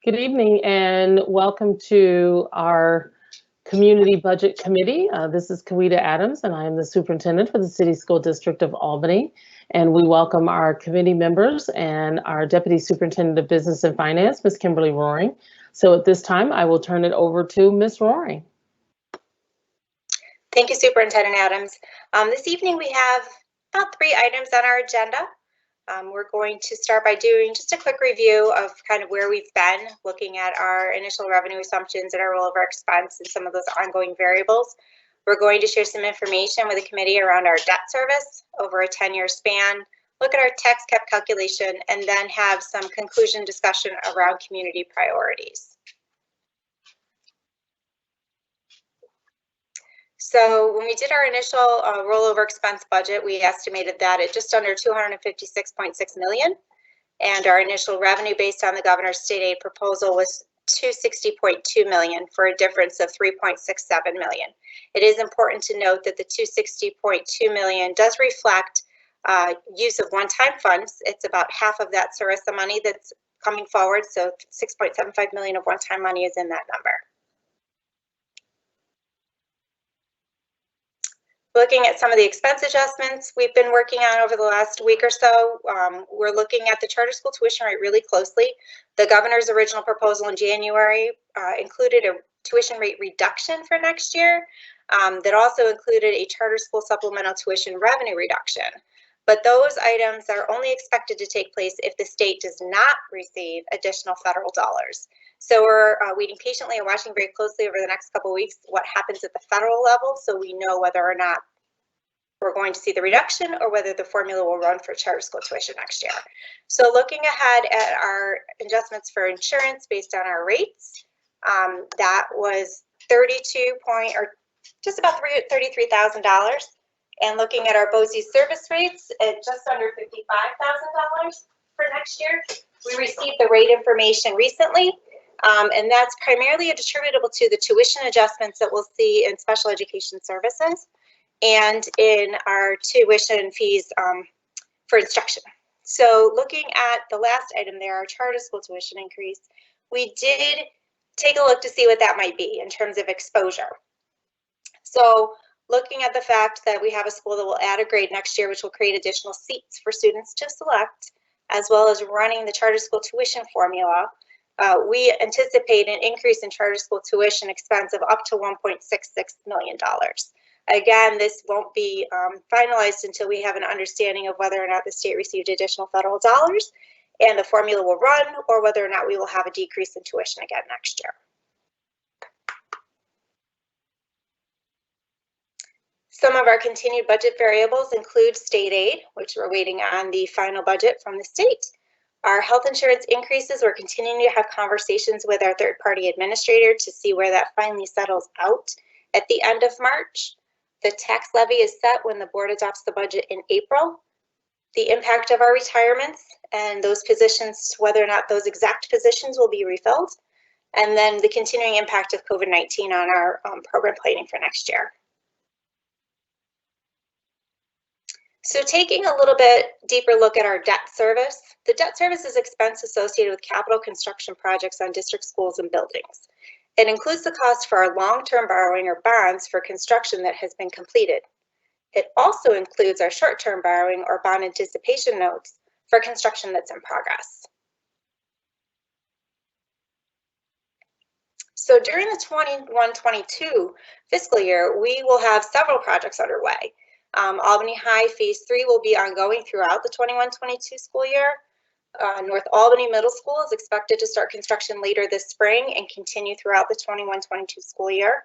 Good evening and welcome to our Community Budget Committee. This is Kawita Adams and I am the superintendent for the City School District of Albany. And we welcome our committee members and our Deputy Superintendent of Business and Finance, Ms. Kimberly Roaring. So at this time, I will turn it over to Ms. Roaring. Thank you, Superintendent Adams. This evening we have about 3 items on our agenda. We're going to start by doing just a quick review of kind of where we've been, looking at our initial revenue assumptions and our rollover expense and some of those ongoing variables. We're going to share some information with the committee around our debt service over a 10-year span, look at our tax cap calculation, and then have some conclusion discussion around community priorities. So when we did our initial rollover expense budget, we estimated that at just under $256.6 million, and our initial revenue based on the governor's state aid proposal was $260.2 million for a difference of $3.67 million. It is important to note that the $260.2 million does reflect use of one-time funds. It's about half of that SRSA money that's coming forward, so $6.75 million of one-time money is in that number. Looking at some of the expense adjustments we've been working on over the last week or so, we're looking at the charter school tuition rate really closely. The governor's original proposal in January included a tuition rate reduction for next year that also included a charter school supplemental tuition revenue reduction. But those items are only expected to take place if the state does not receive additional federal dollars. So we're waiting patiently and watching very closely over the next couple of weeks what happens at the federal level, so we know whether or not we're going to see the reduction or whether the formula will run for charter school tuition next year. So looking ahead at our adjustments for insurance based on our rates, that was just about $33,000. And looking at our BOCES service rates at just under $55,000 for next year. We received the rate information recently, and that's primarily attributable to the tuition adjustments that we'll see in special education services and in our tuition fees for instruction. So looking at the last item there, our charter school tuition increase, we did take a look to see what that might be in terms of exposure. So looking at the fact that we have a school that will add a grade next year, which will create additional seats for students to select, as well as running the charter school tuition formula, we anticipate an increase in charter school tuition expense of up to $1.66 million. Again, this won't be finalized until we have an understanding of whether or not the state received additional federal dollars and the formula will run, or whether or not we will have a decrease in tuition again next year. Some of our continued budget variables include state aid, which we're waiting on the final budget from the state. Our health insurance increases, we're continuing to have conversations with our third-party administrator to see where that finally settles out at the end of March. The tax levy is set when the board adopts the budget in April. The impact of our retirements and those positions, whether or not those exact positions will be refilled, and then the continuing impact of COVID-19 on our program planning for next year. So taking a little bit deeper look at our debt service, the debt service is expense associated with capital construction projects on district schools and buildings. It includes the cost for our long-term borrowing or bonds for construction that has been completed. It also includes our short-term borrowing or bond anticipation notes for construction that's in progress. So during the 21-22 fiscal year, we will have several projects underway. Albany High Phase 3 will be ongoing throughout the 21-22 school year. North Albany Middle School is expected to start construction later this spring and continue throughout the 21-22 school year.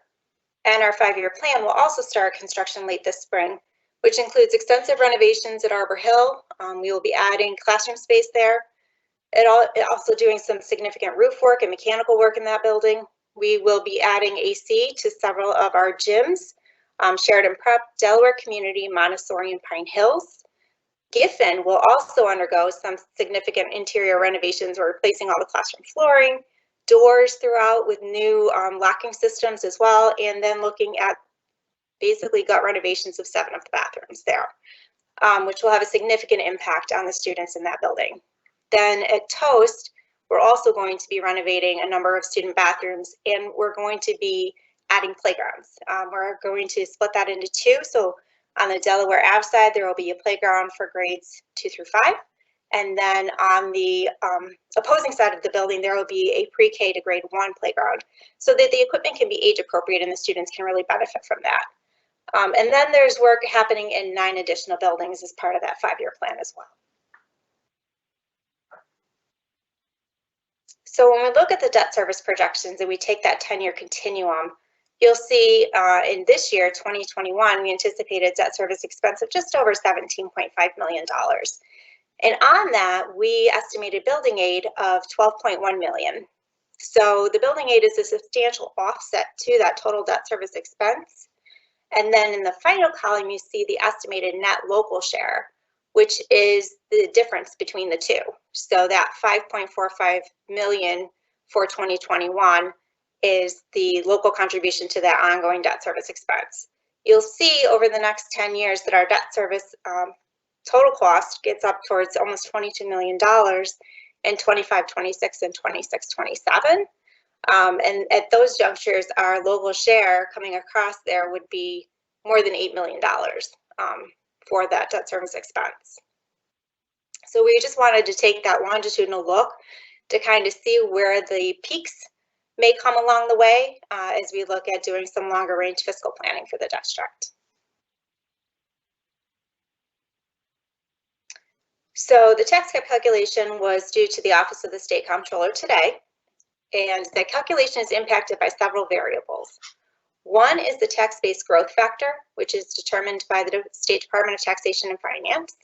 And our 5-year plan will also start construction late this spring, which includes extensive renovations at Arbor Hill. We will be adding classroom space there. Also doing some significant roof work and mechanical work in that building. We will be adding AC to several of our gyms. Sheridan Prep, Delaware Community, Montessori, and Pine Hills. Giffen will also undergo some significant interior renovations. We're replacing all the classroom flooring, doors throughout with new locking systems as well, and then looking at basically gut renovations of 7 of the bathrooms there, which will have a significant impact on the students in that building. Then at Toast, We're also going to be renovating a number of student bathrooms, and we're going to be adding playgrounds. We're going to split that into two. So on the Delaware Ave side, there will be a playground for grades 2 through 5. And then on the opposing side of the building, there will be a pre-K to grade 1 playground, so that the equipment can be age appropriate and the students can really benefit from that. And then there's work happening in 9 additional buildings as part of that 5-year plan as well. So when we look at the debt service projections and we take that 10-year continuum, you'll see in this year, 2021, we anticipated debt service expense of just over $17.5 million. And on that, we estimated building aid of $12.1 million. So the building aid is a substantial offset to that total debt service expense. And then in the final column, you see the estimated net local share, which is the difference between the two. So that $5.45 million for 2021 is the local contribution to that ongoing debt service expense. You'll see over the next 10 years that our debt service total cost gets up towards almost $22 million in 25, 26, and 26, 27. And at those junctures, our local share coming across there would be more than $8 million for that debt service expense. So we just wanted to take that longitudinal look to kind of see where the peaks may come along the way as we look at doing some longer range fiscal planning for the district. So the tax cap calculation was due to the Office of the State Comptroller today, and the calculation is impacted by several variables. One is the tax-based growth factor, which is determined by the State Department of Taxation and Finance.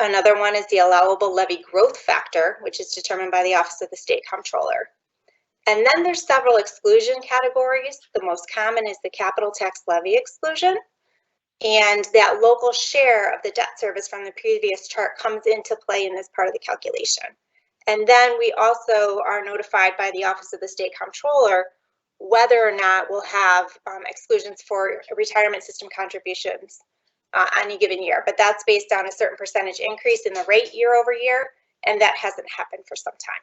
Another one is the allowable levy growth factor, which is determined by the Office of the State Comptroller. And then there's several exclusion categories. The most common is the capital tax levy exclusion. And that local share of the debt service from the previous chart comes into play in this part of the calculation. And then we also are notified by the Office of the State Comptroller whether or not we'll have exclusions for retirement system contributions any given year. But that's based on a certain percentage increase in the rate year over year, and that hasn't happened for some time.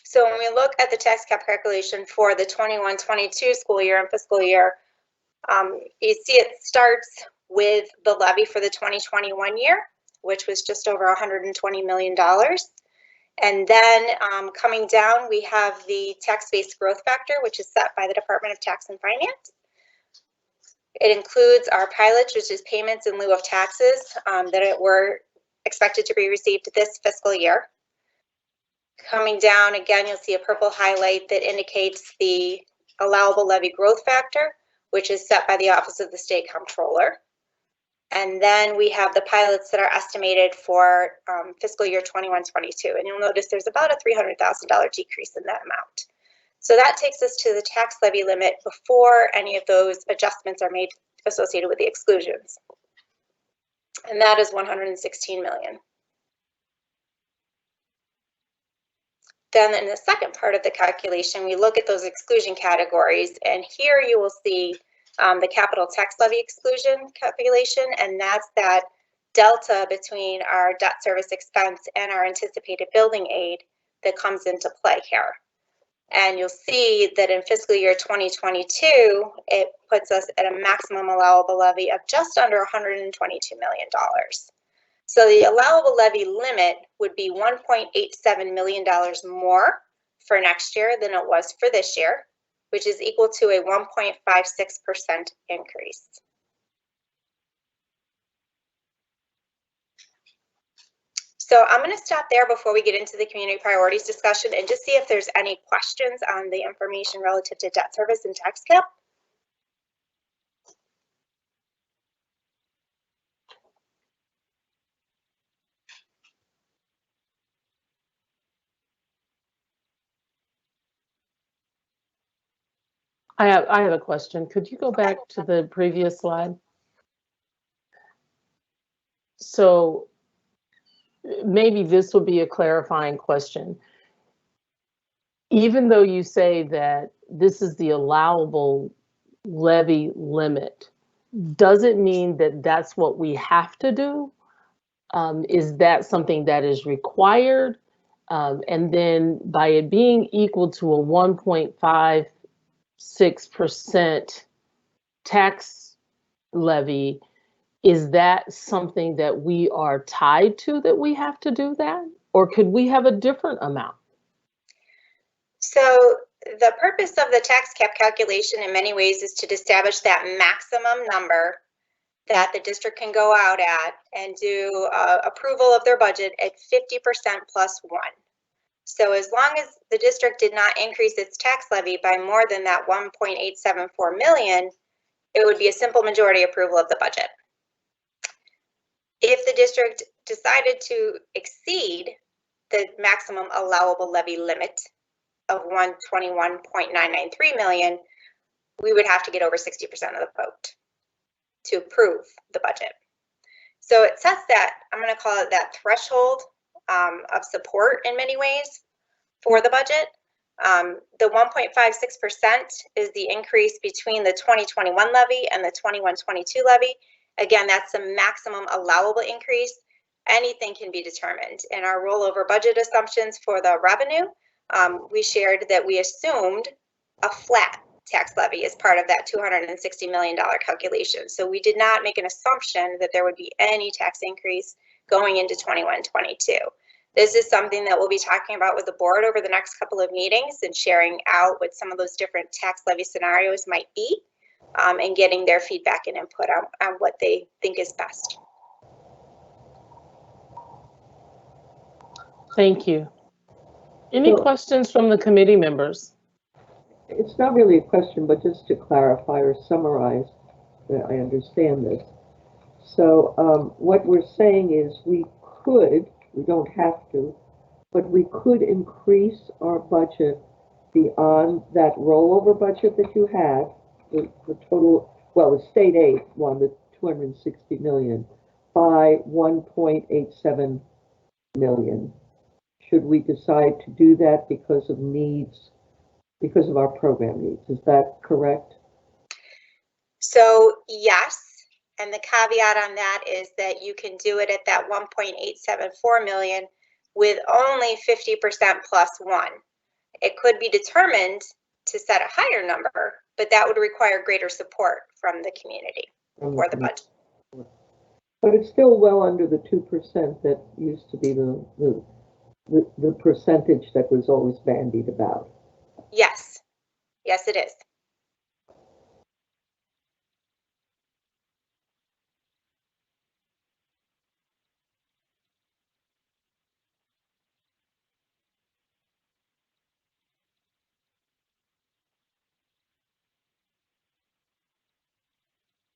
So when we look at the tax cap calculation for the 21-22 school year and fiscal year, you see it starts with the levy for the 2021 year, which was just over $120 million. And then coming down, we have the tax-based growth factor, which is set by the Department of Tax and Finance. It includes our pilots, which is payments in lieu of taxes that were expected to be received this fiscal year. Coming down, again, you'll see a purple highlight that indicates the allowable levy growth factor, which is set by the Office of the State Comptroller. And then we have the pilots that are estimated for fiscal year 21-22. And you'll notice there's about a $300,000 decrease in that amount. So that takes us to the tax levy limit before any of those adjustments are made associated with the exclusions. And that is $116 million. Then in the second part of the calculation, we look at those exclusion categories, and here you will see the capital tax levy exclusion calculation, and that's that delta between our debt service expense and our anticipated building aid that comes into play here. And you'll see that in fiscal year 2022, it puts us at a maximum allowable levy of just under $122 million. So the allowable levy limit would be $1.87 million more for next year than it was for this year, which is equal to a 1.56% increase. So I'm going to stop there before we get into the community priorities discussion and just see if there's any questions on the information relative to debt service and tax cap. I have a question. Could you go back to the previous slide? So maybe this would be a clarifying question. Even though you say that this is the allowable levy limit, does it mean that that's what we have to do? Is that something that is required? And then by it being equal to a 1.56% tax levy, is that something that we are tied to, that we have to do that? Or could we have a different amount? So the purpose of the tax cap calculation in many ways is to establish that maximum number that the district can go out at and do approval of their budget at 50% plus 1. So as long as the district did not increase its tax levy by more than that 1.874 million, it would be a simple majority approval of the budget. If the district decided to exceed the maximum allowable levy limit of 121.993 million, we would have to get over 60% of the vote to approve the budget. So it sets that, I'm going to call it that threshold of support in many ways for the budget. The 1.56% is the increase between the 2021 levy and the 21-22 levy. Again, that's the maximum allowable increase. Anything can be determined. In our rollover budget assumptions for the revenue, we shared that we assumed a flat tax levy as part of that $260 million calculation. So we did not make an assumption that there would be any tax increase going into 21-22. This is something that we'll be talking about with the board over the next couple of meetings and sharing out what some of those different tax levy scenarios might be, and getting their feedback and input on what they think is best. Thank you. Any questions from the committee members? It's not really a question, but just to clarify or summarize that I understand this. So what we're saying is we don't have to, but we could increase our budget beyond that rollover budget that you had, the total, well, the state aid one, the 260 million, by 1.87 million. Should we decide to do that because of needs, because of our program needs? Is that correct? So yes, and the caveat on that is that you can do it at that 1.874 million with only 50% plus 1. It could be determined to set a higher number, but that would require greater support from the community for the budget. But it's still well under the 2% that used to be the percentage that was always bandied about. Yes, yes it is.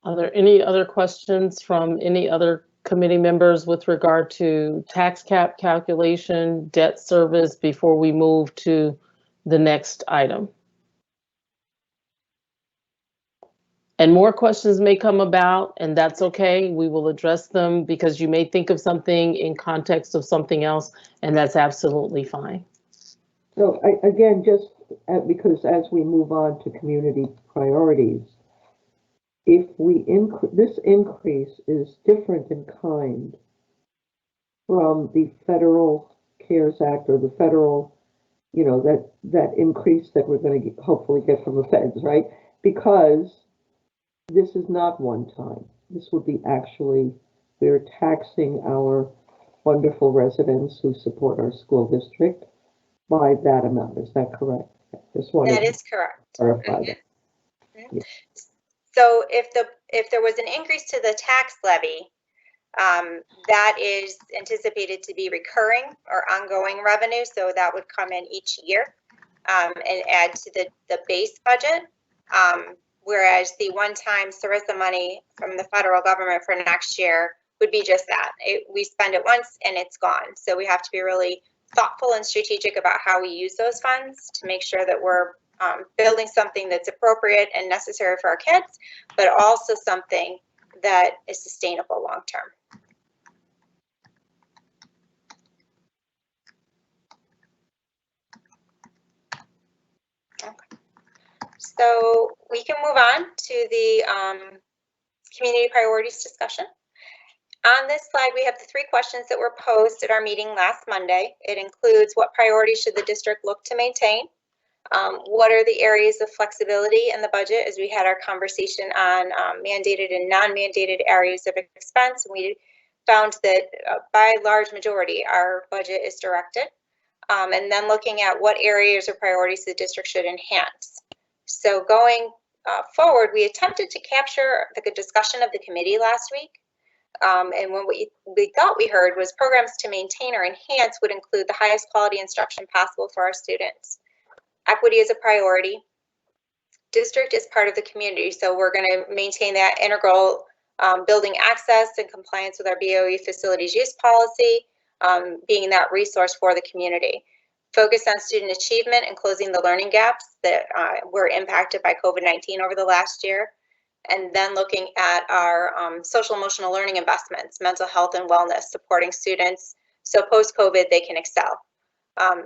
Are there any other questions from any other committee members with regard to tax cap calculation, debt service, before we move to the next item? And more questions may come about, and that's okay. We will address them because you may think of something in context of something else, and that's absolutely fine. So again, just because as we move on to community priorities, if we this increase is different in kind from the Federal CARES Act or the federal, you know, that increase that we're going to hopefully get from the feds, right? Because this is not one time. This would be actually, we're taxing our wonderful residents who support our school district by that amount. Is that correct? Just wanted that is correct. Clarify that. Yeah. So if there was an increase to the tax levy, that is anticipated to be recurring or ongoing revenue, so that would come in each year and add to the base budget. Whereas the one-time Sarissa money from the federal government for next year would be just that. We spend it once and it's gone. So we have to be really thoughtful and strategic about how we use those funds to make sure that we're building something that's appropriate and necessary for our kids, but also something that is sustainable long-term. Okay. So we can move on to the community priorities discussion. On this slide, we have the 3 questions that were posed at our meeting last Monday. It includes what priorities should the district look to maintain? What are the areas of flexibility in the budget, as we had our conversation on mandated and non-mandated areas of expense. And we found that by large majority, our budget is directed. And then looking at what areas or priorities the district should enhance. So going forward, we attempted to capture the discussion of the committee last week. And what we thought we heard was programs to maintain or enhance would include the highest quality instruction possible for our students. Equity is a priority. District is part of the community, so we're going to maintain that integral building access and compliance with our BOE facilities use policy, being that resource for the community. Focus on student achievement and closing the learning gaps that were impacted by COVID-19 over the last year. And then looking at our social emotional learning investments, mental health and wellness, supporting students so post-COVID they can excel.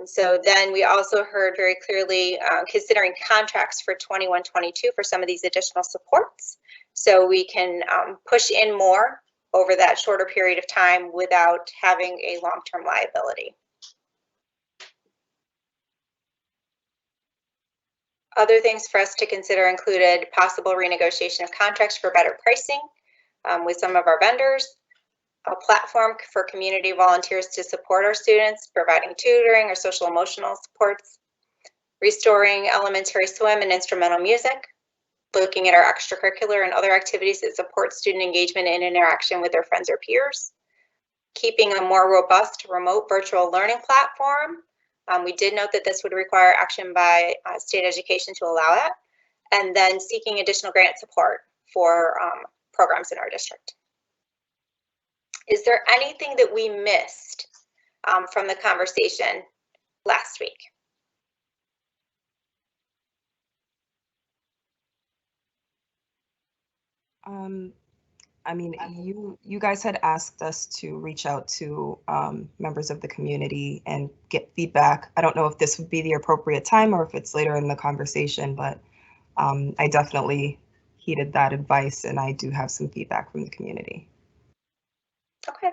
So then we also heard very clearly considering contracts for 21-22 for some of these additional supports, so we can push in more over that shorter period of time without having a long-term liability. Other things for us to consider included possible renegotiation of contracts for better pricing with some of our vendors, a platform for community volunteers to support our students, providing tutoring or social emotional supports, restoring elementary swim and instrumental music, looking at our extracurricular and other activities that support student engagement and interaction with their friends or peers, keeping a more robust remote virtual learning platform. We did note that this would require action by state education to allow it, and then seeking additional grant support for programs in our district. Is there anything that we missed from the conversation last week? I mean, you guys had asked us to reach out to members of the community and get feedback. I don't know if this would be the appropriate time or if it's later in the conversation, but I definitely heeded that advice, and I do have some feedback from the community. Okay.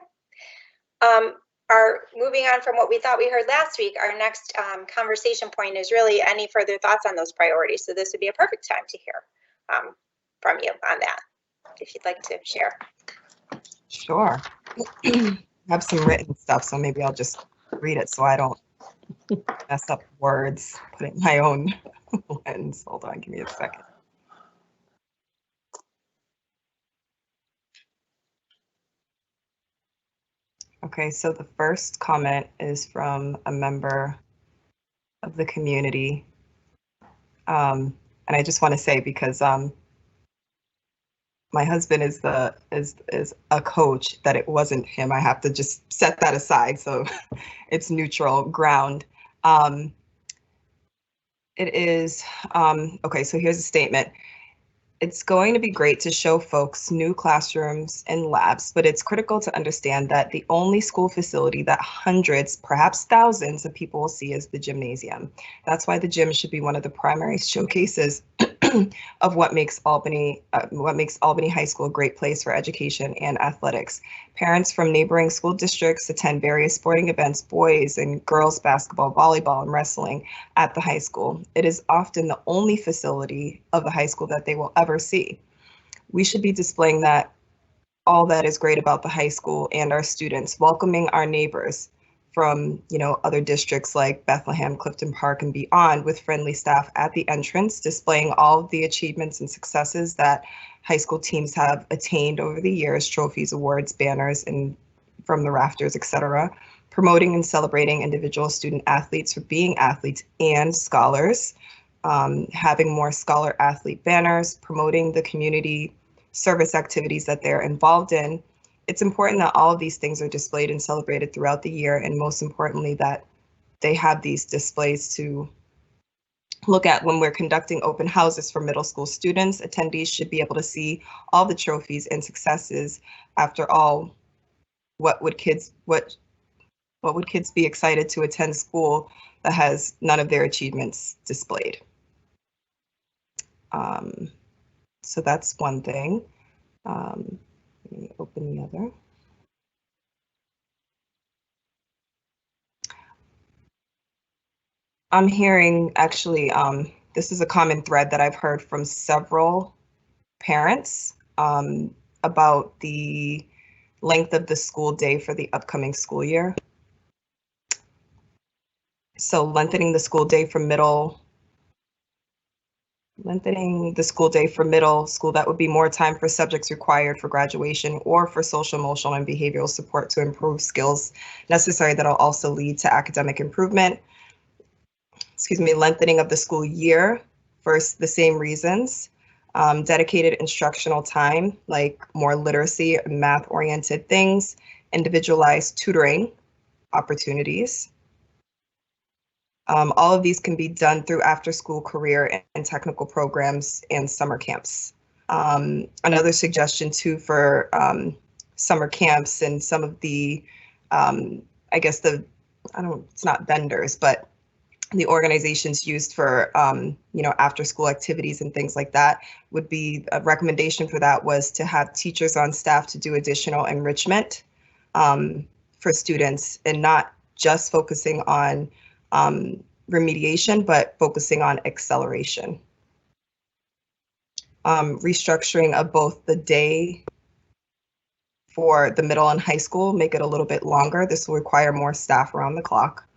Moving on from what we thought we heard last week, our next conversation point is really any further thoughts on those priorities. So this would be a perfect time to hear from you on that, if you'd like to share. Sure. I have some written stuff, so maybe I'll just read it so I don't mess up words, put it in my own lens. Hold on, give me a second. Okay, so the first comment is from a member of the community. And I just want to say, because my husband is a coach, that it wasn't him. I have to just set that aside, so it's neutral ground. It is, okay, so here's a statement. It's going to be great to show folks new classrooms and labs, but it's critical to understand that the only school facility that hundreds, perhaps thousands of people will see is the gymnasium. That's why the gym should be one of the primary showcases of what makes Albany High School a great place for education and athletics. Parents from neighboring school districts attend various sporting events, boys and girls basketball, volleyball, and wrestling at the high school. It is often the only facility of the high school that they will ever see. We should be displaying that all that is great about the high school and our students, welcoming our neighbors from, other districts like Bethlehem, Clifton Park, and beyond, with friendly staff at the entrance, displaying all of the achievements and successes that high school teams have attained over the years, trophies, awards, banners, and from the rafters, etc. Promoting and celebrating individual student athletes for being athletes and scholars, having more scholar athlete banners, promoting the community service activities that they're involved in. It's important that all of these things are displayed and celebrated throughout the year, and most importantly, that they have these displays to look at when we're conducting open houses for middle school students. Attendees should be able to see all the trophies and successes. After all, what would kids be excited to attend school that has none of their achievements displayed? So that's one thing. Let me open the other. I'm hearing actually, this is a common thread that I've heard from several parents about the length of the school day for the upcoming school year. So lengthening the school day for middle school, that would be more time for subjects required for graduation or for social, emotional, and behavioral support to improve skills necessary that'll also lead to academic improvement. Lengthening of the school year for the same reasons. Dedicated instructional time, like more literacy and math-oriented things, individualized tutoring opportunities. All of these can be done through after-school career and technical programs and summer camps. Another suggestion too for summer camps and some of the, it's not vendors, but the organizations used for, after-school activities and things like that, would be a recommendation for that was to have teachers on staff to do additional enrichment for students and not just focusing on remediation, but focusing on acceleration. Restructuring of both the day for the middle and high school, make it a little bit longer. This will require more staff around the clock.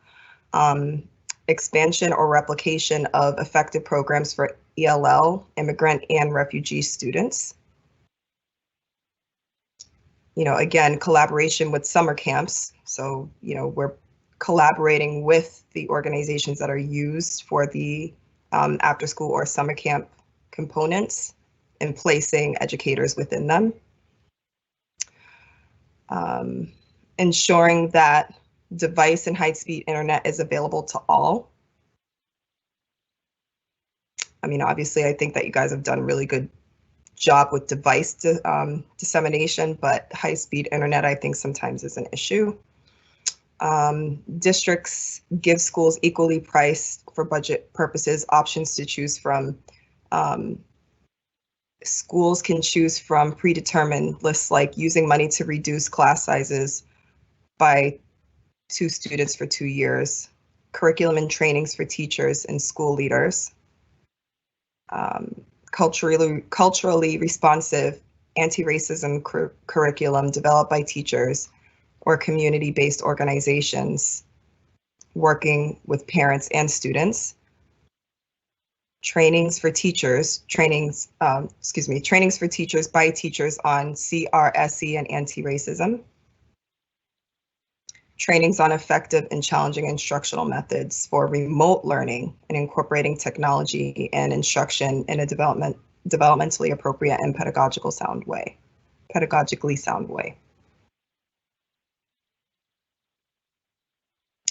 Expansion or replication of effective programs for ELL, immigrant and refugee students. Again, collaboration with summer camps. So, we're collaborating with the organizations that are used for the after school or summer camp components and placing educators within them. Ensuring that device and high-speed internet is available to all. Obviously, I think that you guys have done a really good job with device dissemination, but high-speed internet, I think sometimes is an issue. Districts give schools equally priced for budget purposes, options to choose from. Schools can choose from predetermined lists, like using money to reduce class sizes by 2 students for 2 years, curriculum and trainings for teachers and school leaders, culturally responsive anti-racism curriculum developed by teachers or community-based organizations working with parents and students. Trainings for teachers by teachers on CRSE and anti-racism. Trainings on effective and challenging instructional methods for remote learning and incorporating technology and instruction in a developmentally appropriate and pedagogically sound way.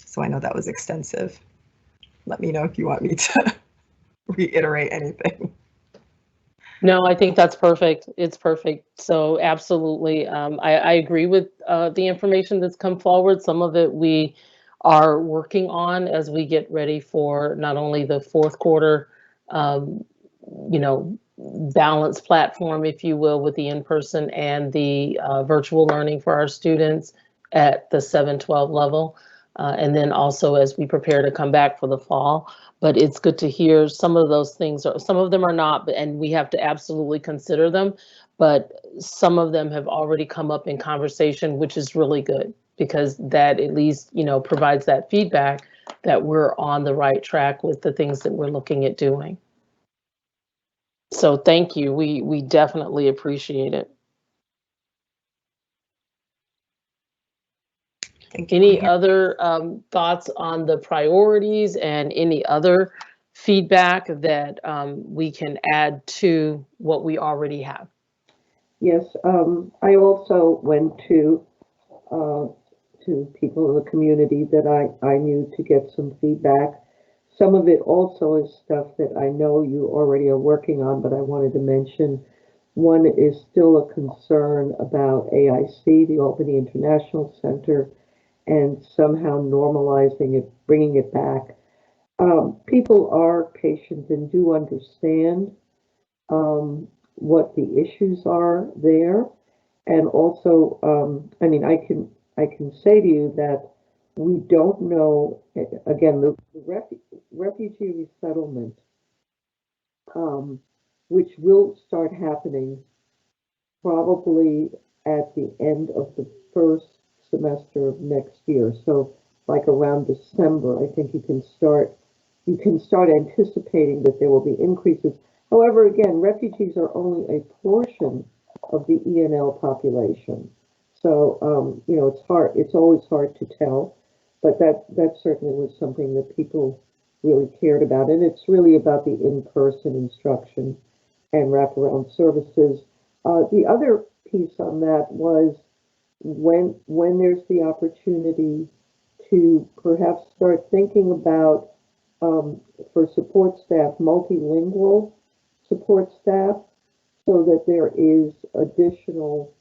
So I know that was extensive. Let me know if you want me to reiterate anything. No, I think that's perfect. It's perfect. So absolutely. I agree with the information that's come forward. Some of it we are working on as we get ready for not only the fourth quarter, balance platform, if you will, with the in-person and the virtual learning for our students at the 7-12 level. And then also as we prepare to come back for the fall. But it's good to hear some of those things, some of them are not, and we have to absolutely consider them, but some of them have already come up in conversation, which is really good because that at least, provides that feedback that we're on the right track with the things that we're looking at doing. So thank you. We definitely appreciate it. Any other thoughts on the priorities and any other feedback that we can add to what we already have? Yes, I also went to people in the community that I knew to get some feedback. Some of it also is stuff that I know you already are working on, but I wanted to mention. One is still a concern about AIC, the Albany International Center, and somehow normalizing it, bringing it back. People are patient and do understand what the issues are there, and also, I can say to you that We don't know, again, the refugee resettlement, which will start happening probably at the end of the first semester of next year. So like around December, I think you can start anticipating that there will be increases. However, again, refugees are only a portion of the ENL population. So, it's always hard to tell, but that certainly was something that people really cared about. And it's really about the in-person instruction and wraparound services. The other piece on that was when there's the opportunity to perhaps start thinking about, for support staff, multilingual support staff, so that there is additional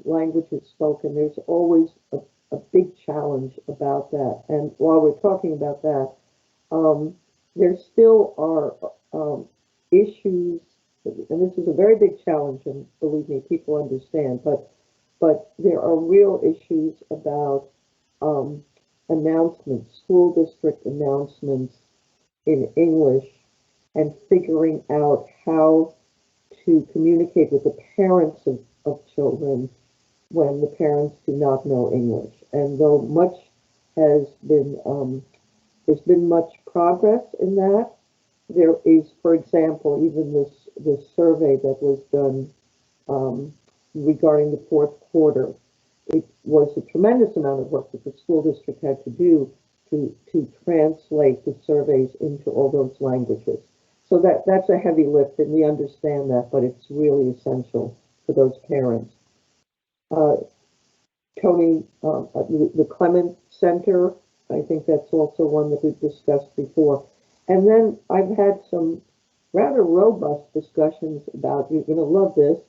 languages spoken. There's always a big challenge about that. And while we're talking about that, there still are issues, and this is a very big challenge, and believe me, people understand, but there are real issues about announcements, school district announcements in English, and figuring out how to communicate with the parents of children when the parents do not know English. And though there's been much progress in that, there is, for example, even this survey that was done regarding the fourth quarter. It was a tremendous amount of work that the school district had to do to translate the surveys into all those languages. So that's a heavy lift, and we understand that, but it's really essential for those parents. Tony, the Clement Center, I think that's also one that we've discussed before. And then I've had some rather robust discussions about, you're going to love this,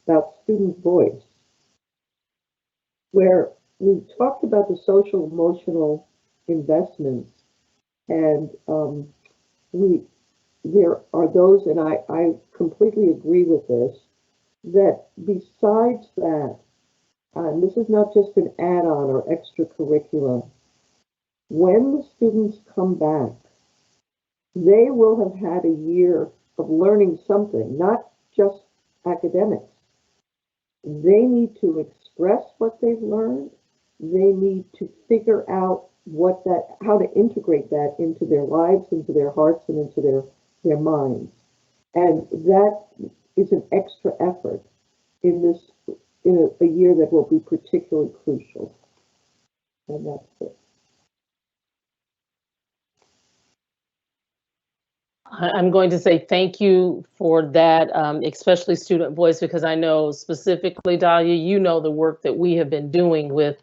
about student voice, where we talked about the social emotional investments, and there are those, and I completely agree with this, that besides that, and this is not just an add-on or extracurriculum, when the students come back, they will have had a year of learning something, not just academics. They need to express what they've learned. They need to figure out how to integrate that into their lives, into their hearts, and into their minds. And that is an extra effort in a year that will be particularly crucial. And that's it. I'm going to say thank you for that, especially student voice, because I know specifically, Dahlia, you know the work that we have been doing with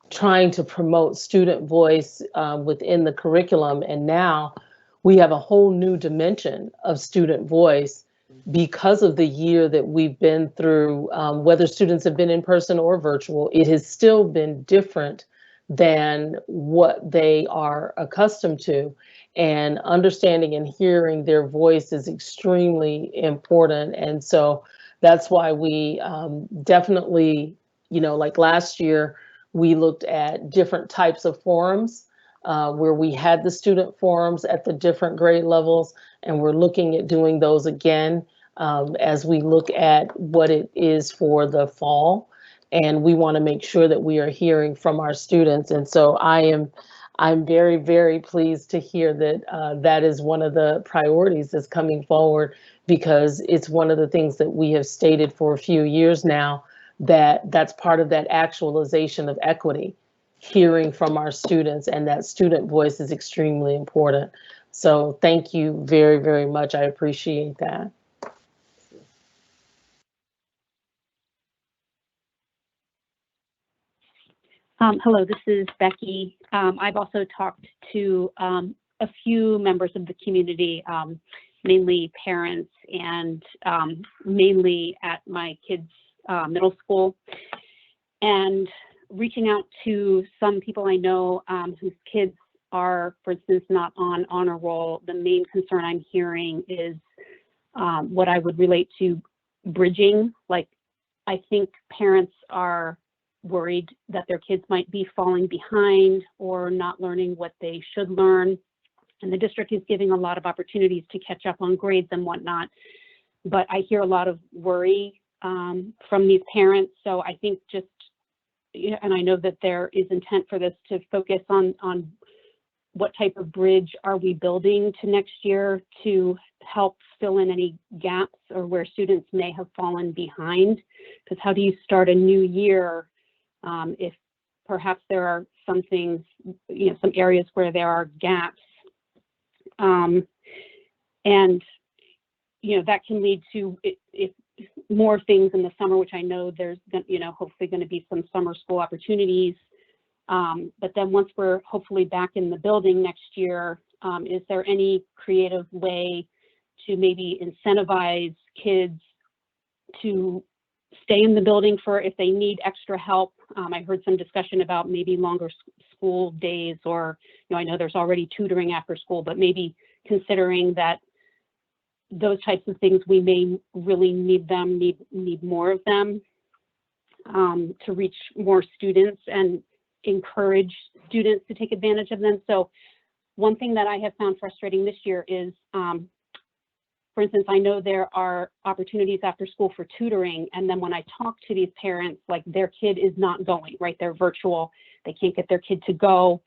trying to promote student voice within the curriculum. And now we have a whole new dimension of student voice because of the year that we've been through, whether students have been in person or virtual. It has still been different than what they are accustomed to. And understanding and hearing their voice is extremely important. And so that's why we definitely, like last year, we looked at different types of forums where we had the student forums at the different grade levels, and we're looking at doing those again as we look at what it is for the fall. And we want to make sure that we are hearing from our students. And so I'm very, very pleased to hear that that is one of the priorities that's coming forward, because it's one of the things that we have stated for a few years now, that's part of that actualization of equity, hearing from our students, and that student voice is extremely important. So thank you very, very much. I appreciate that. Hello, this is Becky. I've also talked to a few members of the community, mainly parents, and mainly at my kids' middle school, and reaching out to some people I know whose kids are, for instance, not on honor roll. The main concern I'm hearing is what I would relate to bridging. Like, I think parents are worried that their kids might be falling behind or not learning what they should learn. And the district is giving a lot of opportunities to catch up on grades and whatnot. But I hear a lot of worry from these parents. So I think just, and I know that there is intent for this to focus on what type of bridge are we building to next year to help fill in any gaps or where students may have fallen behind? Because how do you start a new year if perhaps there are some things, some areas where there are gaps, and that can lead to if more things in the summer, which I know there's hopefully going to be some summer school opportunities. But then once we're hopefully back in the building next year, is there any creative way to maybe incentivize kids to stay in the building for if they need extra help? I heard some discussion about maybe longer school days, or I know there's already tutoring after school, but maybe considering that those types of things, we may really need more of them to reach more students and encourage students to take advantage of them. So one thing that I have found frustrating this year is, for instance, I know there are opportunities after school for tutoring, and then when I talk to these parents, like their kid is not going, right? They're virtual, they can't get their kid to go.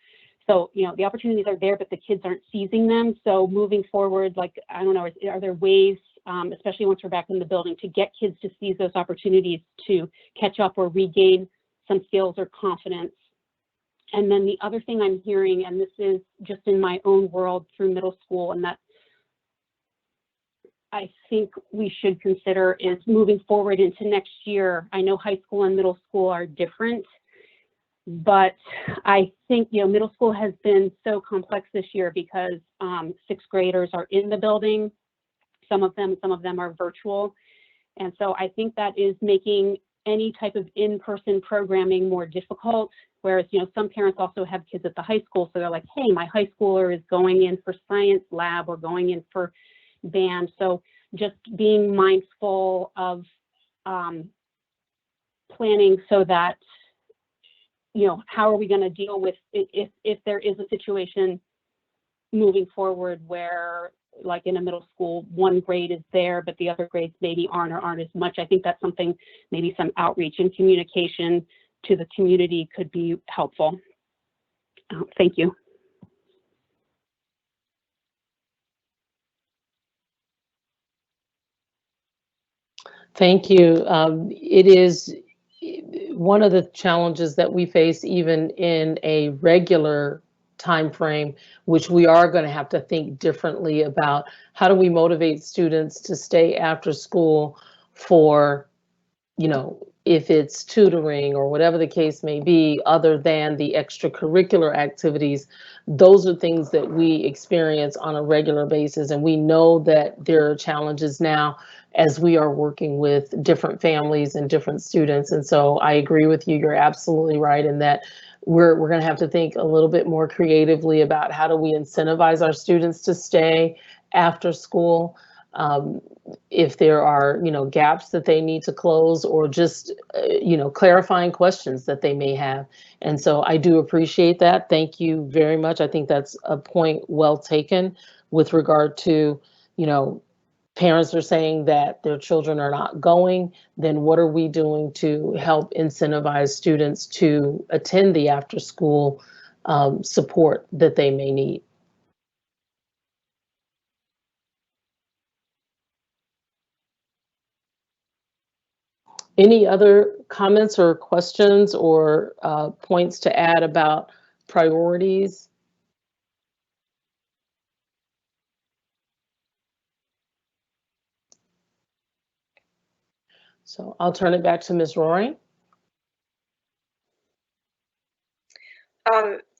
So, the opportunities are there, but the kids aren't seizing them. So moving forward, like, I don't know, are there ways, especially once we're back in the building, to get kids to seize those opportunities to catch up or regain some skills or confidence? And then the other thing I'm hearing, and this is just in my own world through middle school, and that I think we should consider is moving forward into next year. I know high school and middle school are different, but I think, middle school has been so complex this year because sixth graders are in the building, some of them are virtual. And so I think that is making any type of in-person programming more difficult. Whereas, some parents also have kids at the high school. So they're like, hey, my high schooler is going in for science lab or going in for band. So just being mindful of planning so that, how are we going to deal with if there is a situation moving forward where, like in a middle school, one grade is there, but the other grades maybe aren't as much. I think that's something, maybe some outreach and communication to the community could be helpful. Thank you. Thank you. It is one of the challenges that we face even in a regular time frame, which we are going to have to think differently about. How do we motivate students to stay after school for, if it's tutoring or whatever the case may be, other than the extracurricular activities? Those are things that we experience on a regular basis. And we know that there are challenges now as we are working with different families and different students. And so I agree with you. You're absolutely right in that we're going to have to think a little bit more creatively about how do we incentivize our students to stay after school. If there are, gaps that they need to close, or just, clarifying questions that they may have. And so I do appreciate that. Thank you very much. I think that's a point well taken with regard to, parents are saying that their children are not going. Then what are we doing to help incentivize students to attend the after school support that they may need? Any other comments or questions or points to add about priorities? So I'll turn it back to Ms. Roaring.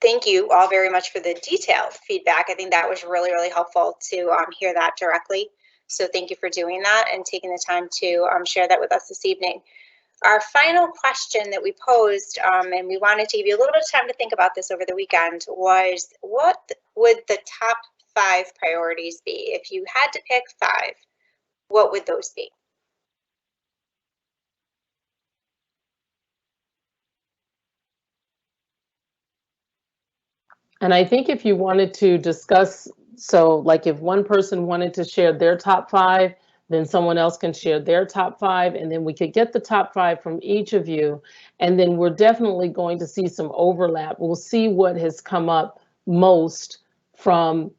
Thank you all very much for the detailed feedback. I think that was really, really helpful to hear that directly. So thank you for doing that and taking the time to share that with us this evening. Our final question that we posed, and we wanted to give you a little bit of time to think about this over the weekend, was what would the top 5 priorities be? If you had to pick 5, what would those be? And I think if you wanted to discuss, so like if one person wanted to share their top 5, then someone else can share their top 5, and then we could get the top 5 from each of you. And then we're definitely going to see some overlap. We'll see what has come up most from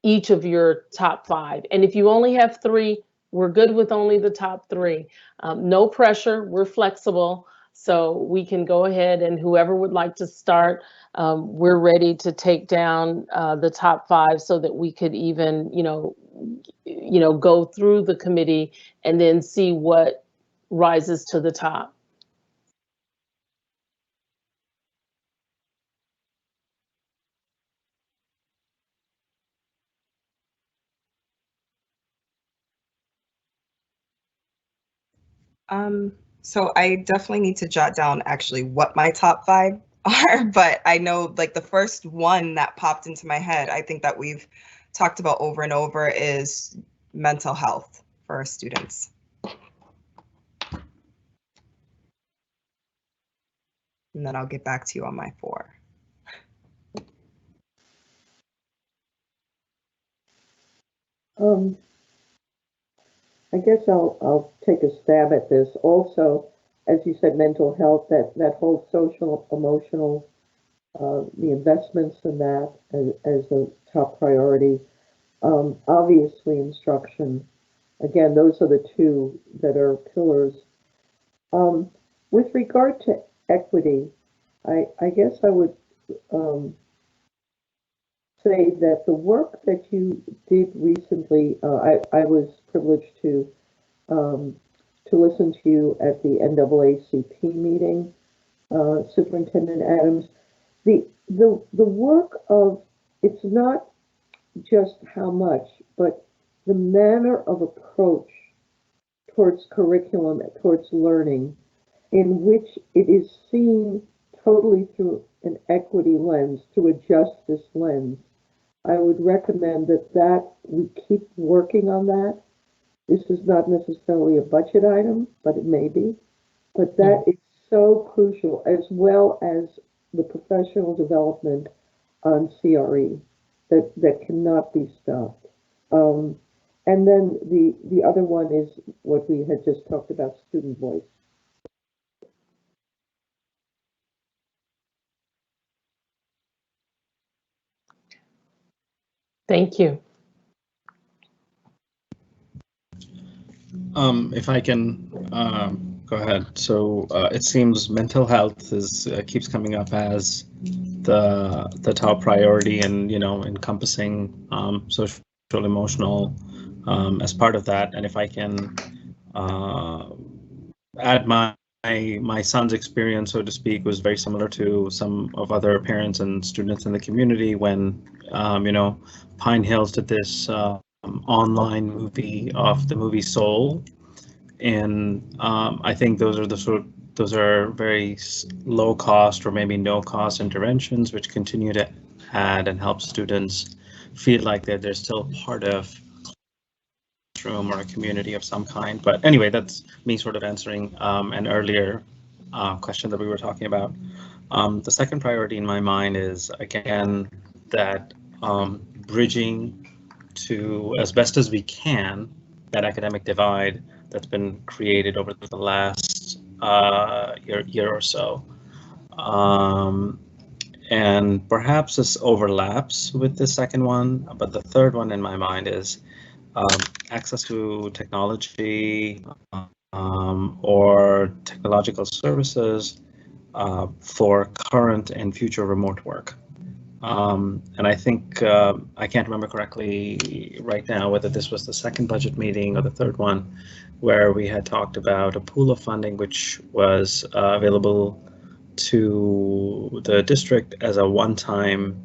each of your top 5. And if you only have 3, we're good with only the top 3. No pressure, we're flexible. So we can go ahead, and whoever would like to start, we're ready to take down the top 5 so that we could even, go through the committee and then see what rises to the top. So I definitely need to jot down actually what my top 5 are, but I know like the first one that popped into my head, I think that we've talked about over and over, is mental health for our students. And then I'll get back to you on my 4. I guess I'll take a stab at this. Also, as you said, mental health, that whole social, emotional, the investments in that as a top priority. Obviously, instruction. Again, those are the 2 that are pillars. With regard to equity, I guess I would say that the work that you did recently, I was privileged to listen to you at the NAACP meeting, Superintendent Adams. The work of, it's not just how much, but the manner of approach towards curriculum, towards learning, in which it is seen totally through an equity lens, through a justice lens. I would recommend that we keep working on that. This is not necessarily a budget item, but it may be. But that is so crucial, as well as the professional development on CRE that cannot be stopped. And then the other one is what we had just talked about, student voice. Thank you. If I can go ahead. So it seems mental health is keeps coming up as the top priority, and encompassing social, emotional as part of that. And if I can add my son's experience, so to speak, was very similar to some of other parents and students in the community when Pine Hills did this online movie of the movie Soul, and I think those are very low cost or maybe no cost interventions which continue to add and help students feel like that they're still part of a room or a community of some kind. But anyway, that's me sort of answering an earlier question that we were talking about. The second priority in my mind is, again, that bridging to, as best as we can, that academic divide that's been created over the last year or so. And perhaps this overlaps with the second one, but the third one in my mind is access to technology or technological services for current and future remote work. And I think I can't remember correctly right now whether this was the second budget meeting or the third one, where we had talked about a pool of funding which was available to the district as a one-time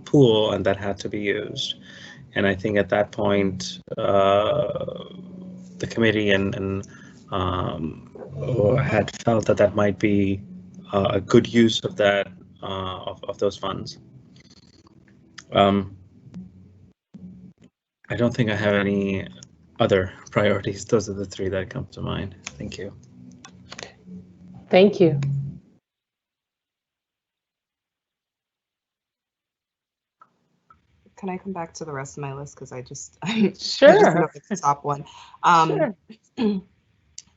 pool, and that had to be used. And I think at that point, the committee and had felt that might be a good use of that. Of those funds. I don't think I have any other priorities. Those are the 3 that come to mind. Thank you. Thank you. can I come back to the rest of my list? Because I just Sure. know it's the top one. Sure.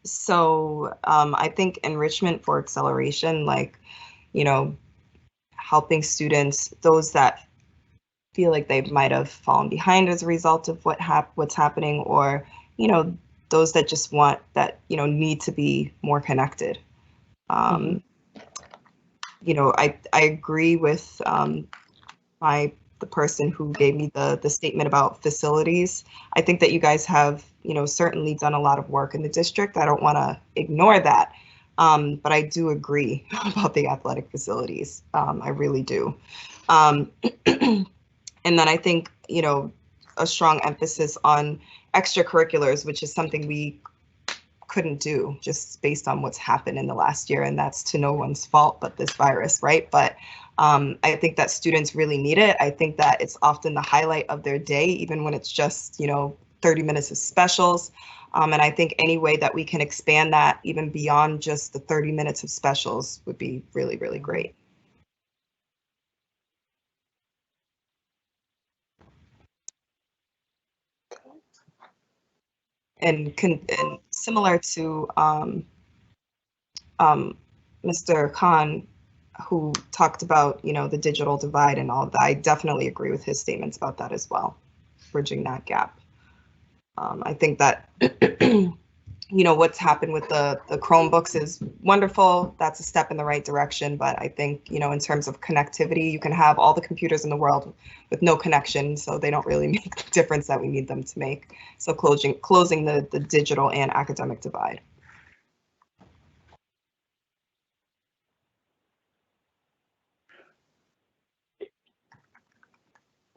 So I think enrichment for acceleration, like, you know, helping students, those that feel like they might have fallen behind as a result of what's happening, or, you know, those that just want that, you know, need to be more connected. You know, I agree with the person who gave me the statement about facilities. I think that you guys have, you know, certainly done a lot of work in the district. I don't want to ignore that. But I do agree about the athletic facilities. I really do. And then I think, you know, a strong emphasis on extracurriculars, which is something we couldn't do just based on what's happened in the last year. And that's to no one's fault but this virus, right? But I think that students really need it. I think that it's often the highlight of their day, even when it's just, you know, 30 minutes of specials. And I think any way that we can expand that even beyond just the 30 minutes of specials would be really, really great. And similar to Mr. Khan, who talked about, you know, the digital divide and all of that, I definitely agree with his statements about that as well, bridging that gap. I think that, you know, what's happened with the Chromebooks is wonderful. That's a step in the right direction. But I think, you know, in terms of connectivity, you can have all the computers in the world with no connection, so they don't really make the difference that we need them to make. So closing the digital and academic divide.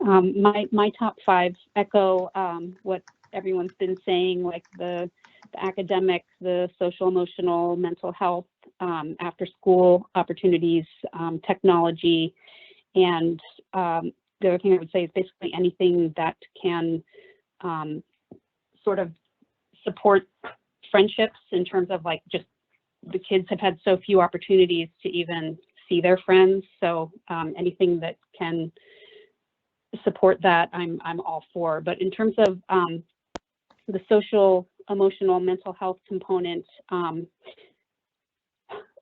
My top five echo what everyone's been saying, like the academic, the social, emotional, mental health, after school opportunities, technology, and the other thing I would say is basically anything that can sort of support friendships in terms of like just the kids have had so few opportunities to even see their friends. So anything that can support that, I'm all for. But in terms of the social, emotional, mental health component,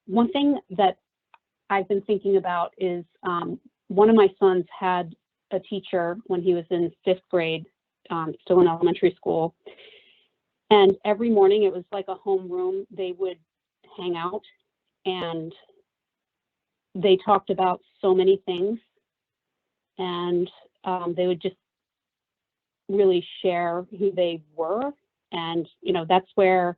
one thing that I've been thinking about is one of my sons had a teacher when he was in 5th grade, still in elementary school. And every morning it was like a homeroom. They would hang out and they talked about so many things. And they would just really share who they were. And, you know, that's where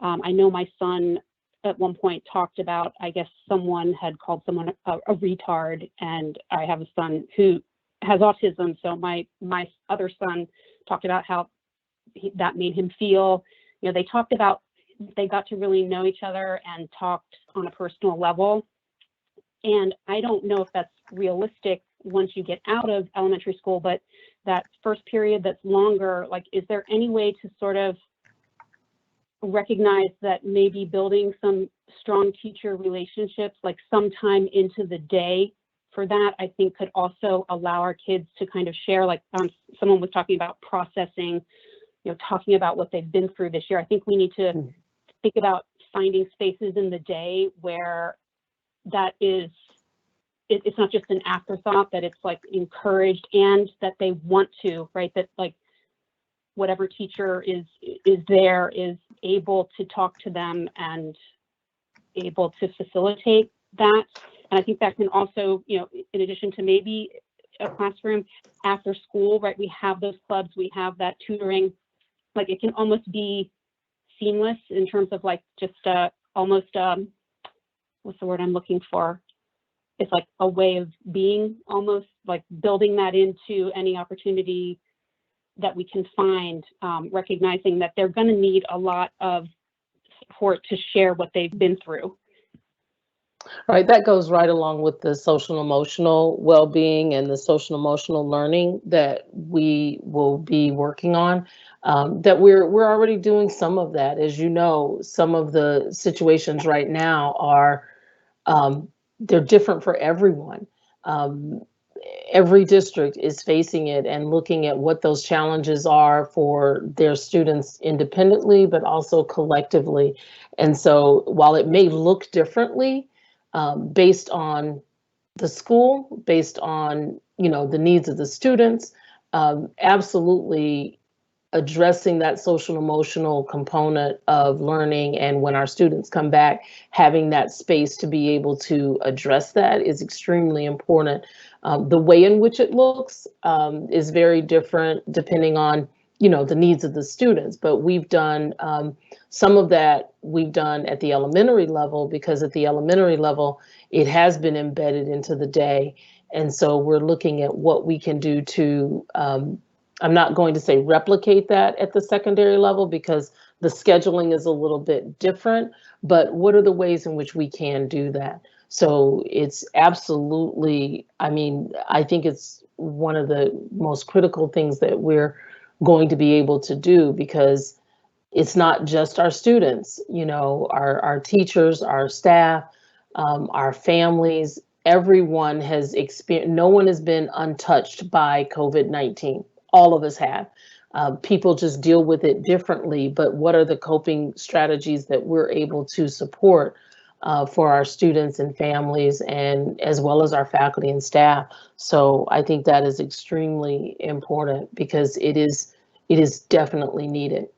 I know my son at one point talked about, I guess someone had called someone a retard, and I have a son who has autism. So my other son talked about how that made him feel. You know, they talked about, they got to really know each other and talked on a personal level. And I don't know if that's realistic once you get out of elementary school, but that first period that's longer, like, is there any way to sort of recognize that maybe building some strong teacher relationships, like sometime into the day for that, I think could also allow our kids to kind of share, like someone was talking about processing, you know, talking about what they've been through this year. I think we need to think about finding spaces in the day where that is, it's not just an afterthought, that it's like encouraged and that they want to, right? That like whatever teacher is there is able to talk to them and able to facilitate that. And I think that can also, you know, in addition to maybe a classroom after school, right? We have those clubs, we have that tutoring, like it can almost be seamless in terms of like just almost, what's the word I'm looking for? It's like a way of being, almost like building that into any opportunity that we can find, recognizing that they're going to need a lot of support to share what they've been through. Right, that goes right along with the social emotional well-being and the social emotional learning that we will be working on. That we're already doing some of that. As you know, some of the situations right now are they're different for everyone. every district is facing it and looking at what those challenges are for their students independently, but also collectively. And so while it may look differently based on the school, based on, the needs of the students, absolutely addressing that social emotional component of learning, and when our students come back, having that space to be able to address that is extremely important. The way in which it looks is very different depending on the needs of the students, but we've done some of that we've done at the elementary level, because at the elementary level it has been embedded into the day, and so we're looking at what we can do to I'm not going to say replicate that at the secondary level because the scheduling is a little bit different, but what are the ways in which we can do that? So it's absolutely, I think it's one of the most critical things that we're going to be able to do, because it's not just our students, our teachers, our staff, our families, everyone has experienced, no one has been untouched by COVID-19. All of us have. People just deal with it differently, but what are the coping strategies that we're able to support for our students and families, and as well as our faculty and staff? So I think that is extremely important, because it is definitely needed.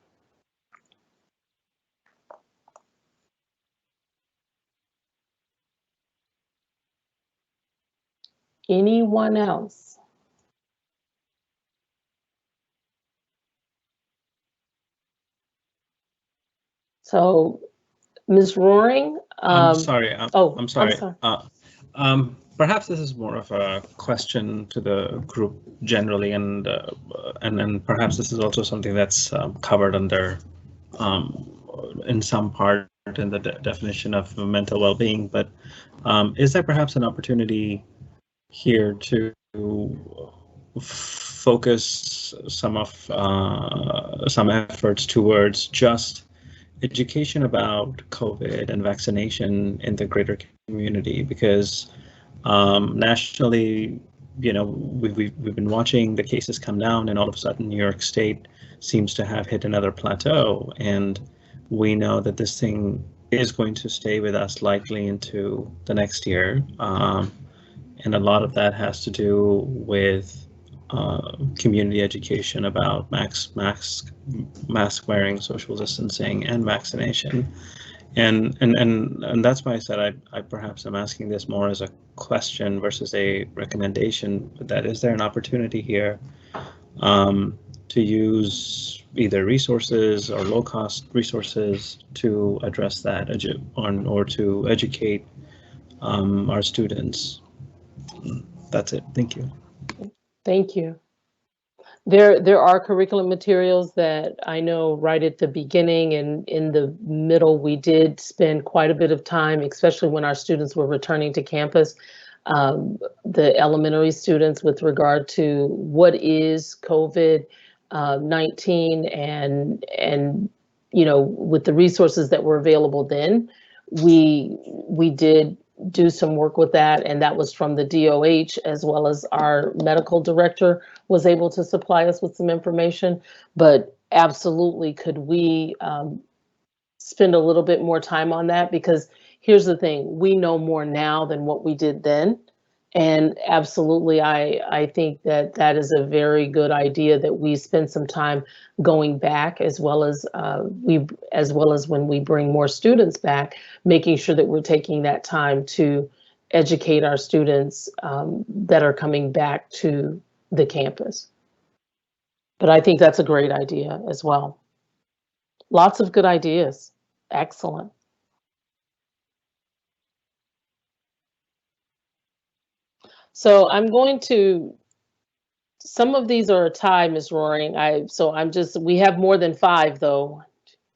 Anyone else? So, Ms. Roaring. I'm sorry. I'm sorry. I'm sorry. Perhaps this is more of a question to the group generally, and then perhaps this is also something that's covered under, in some part, in the definition of mental well-being. But is there perhaps an opportunity here to focus some efforts towards just education about COVID and vaccination in the greater community? Because nationally, we've been watching the cases come down, and all of a sudden New York State seems to have hit another plateau, and we know that this thing is going to stay with us likely into the next year, and a lot of that has to do with community education about mask wearing, social distancing, and vaccination. And that's why I said I perhaps am asking this more as a question versus a recommendation. That is there an opportunity here to use either resources or low-cost resources to address that, or to educate our students? That's it. Thank you. Thank you. There are curriculum materials that I know right at the beginning and in the middle, we did spend quite a bit of time, especially when our students were returning to campus, the elementary students, with regard to what is COVID-19, and with the resources that were available then, we did do some work with that, and that was from the DOH, as well as our medical director was able to supply us with some information. But absolutely, could we spend a little bit more time on that? Because here's the thing, we know more now than what we did then. And absolutely, I think that is a very good idea, that we spend some time going back, as well as when we bring more students back, making sure that we're taking that time to educate our students that are coming back to the campus. But I think that's a great idea as well. Lots of good ideas. Excellent. So I'm going to, some of these are a tie, Ms. Roaring. We have more than 5 though. 1,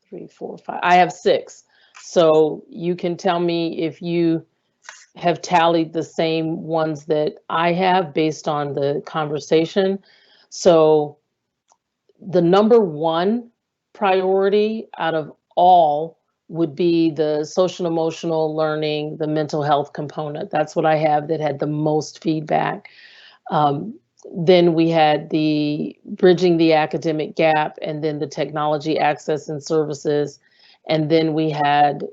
2, 3, 4, 5. I have 6. So you can tell me if you have tallied the same ones that I have based on the conversation. So the number 1 priority out of all would be the social emotional learning, the mental health component. That's what I have that had the most feedback. Then we had the bridging the academic gap, and then the technology access and services. And then we had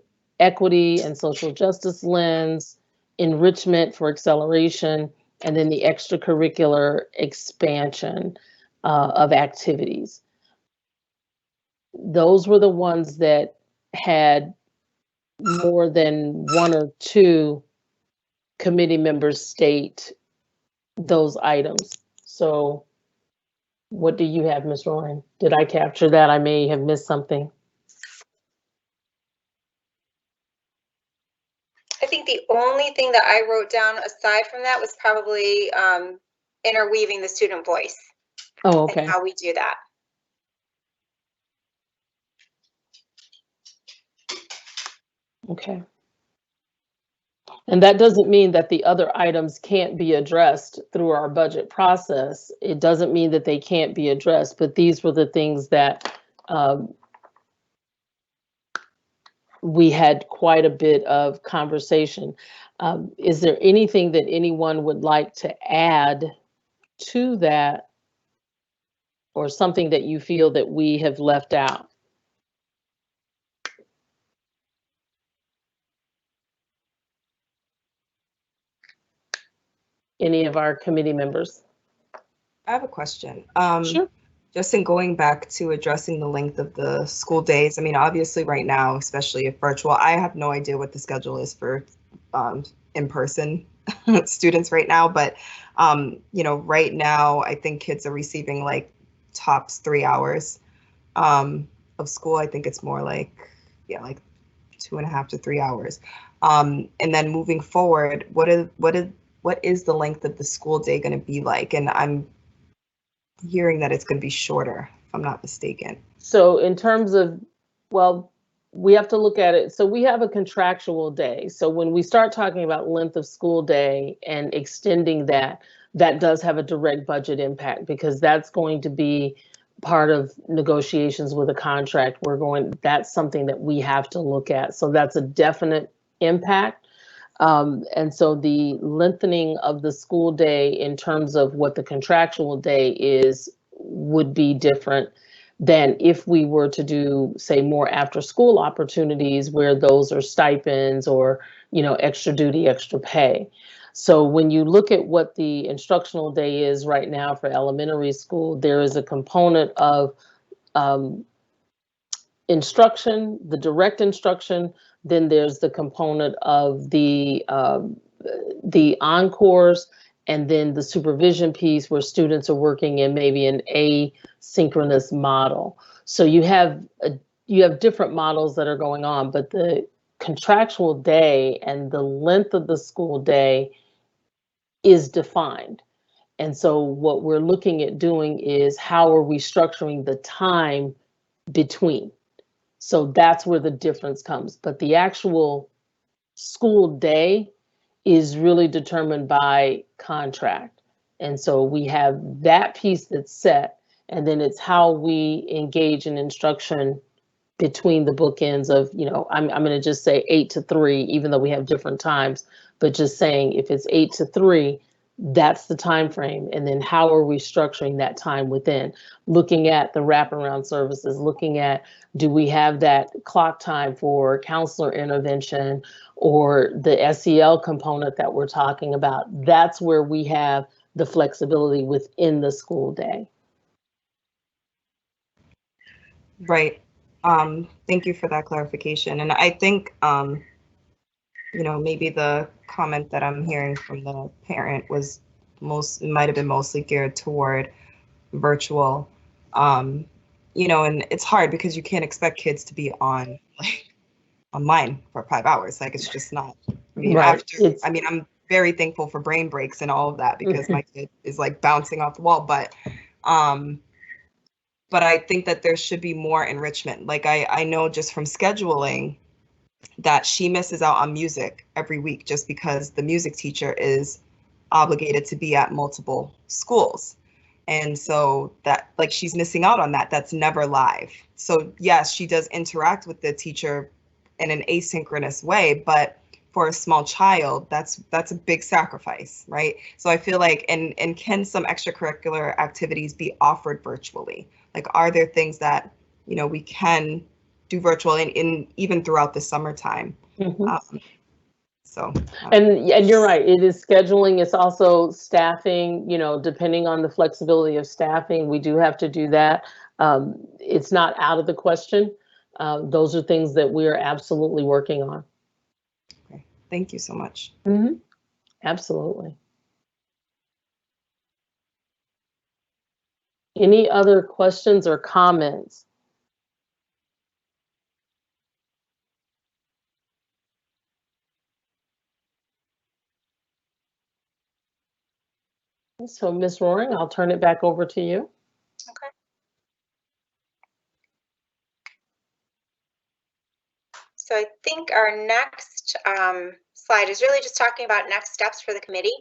equity and social justice lens, enrichment for acceleration, and then the extracurricular expansion of activities. Those were the ones that had more than one or two committee members state those items. So what do you have, Ms. Rowan? Did I capture that? I may have missed something. I think the only thing that I wrote down aside from that was probably interweaving the student voice. Oh, okay. And how we do that. Okay. And that doesn't mean that the other items can't be addressed through our budget process. It doesn't mean that they can't be addressed, but these were the things that we had quite a bit of conversation. Is there anything that anyone would like to add to that, or something that you feel that we have left out? Any of our committee members? I have a question. Sure. Just in going back to addressing the length of the school days, I mean, obviously right now, especially if virtual, I have no idea what the schedule is for in-person students right now, but you know, right now, I think kids are receiving like tops 3 hours of school. I think it's more like, yeah, like 2.5 to 3 hours. And then moving forward, what is the length of the school day going to be like? And I'm hearing that it's going to be shorter, if I'm not mistaken. So in terms of, well, we have to look at it. So we have a contractual day. So when we start talking about length of school day and extending that, that does have a direct budget impact, because that's going to be part of negotiations with a contract. That's something that we have to look at. So that's a definite impact. And so the lengthening of the school day in terms of what the contractual day is would be different than if we were to do, say, more after school opportunities where those are stipends or, you know, extra duty, extra pay. So when you look at what the instructional day is right now for elementary school, there is a component of instruction, the direct instruction. Then there's the component of the encores, and then the supervision piece where students are working in maybe an asynchronous model. So you have different models that are going on, but the contractual day and the length of the school day is defined. And so what we're looking at doing is how are we structuring the time between? So that's where the difference comes. But the actual school day is really determined by contract. And so we have that piece that's set, and then it's how we engage in instruction between the bookends of, you know, I'm going to just say 8 to 3, even though we have different times, but just saying if it's 8 to 3, that's the time frame. And then how are we structuring that time within? Looking at the wraparound services, looking at, do we have that clock time for counselor intervention or the SEL component that we're talking about? That's where we have the flexibility within the school day. Right. Thank you for that clarification. And I think, you know, maybe the comment that I'm hearing from the parent was might have been mostly geared toward virtual, you know, and it's hard because you can't expect kids to be on online for 5 hours. Like, it's just not. I mean, Right. I'm very thankful for brain breaks and all of that because my kid is like bouncing off the wall, but I think that there should be more enrichment. Like I know just from scheduling that she misses out on music every week just because the music teacher is obligated to be at multiple schools. And so that, like, she's missing out on that. That's never live. So yes, she does interact with the teacher in an asynchronous way, but for a small child, that's a big sacrifice, right? So I feel like, and can some extracurricular activities be offered virtually? Like, are there things that, you know, we can do virtual in even throughout the summertime? Mhm. So. And you're right, it is scheduling, it's also staffing, you know, depending on the flexibility of staffing, we do have to do that. It's not out of the question. Those are things that we are absolutely working on. Okay. Thank you so much. Mm-hmm. Absolutely. Any other questions or comments? So Ms. Roaring, I'll turn it back over to you. Okay. So I think our next slide is really just talking about next steps for the committee.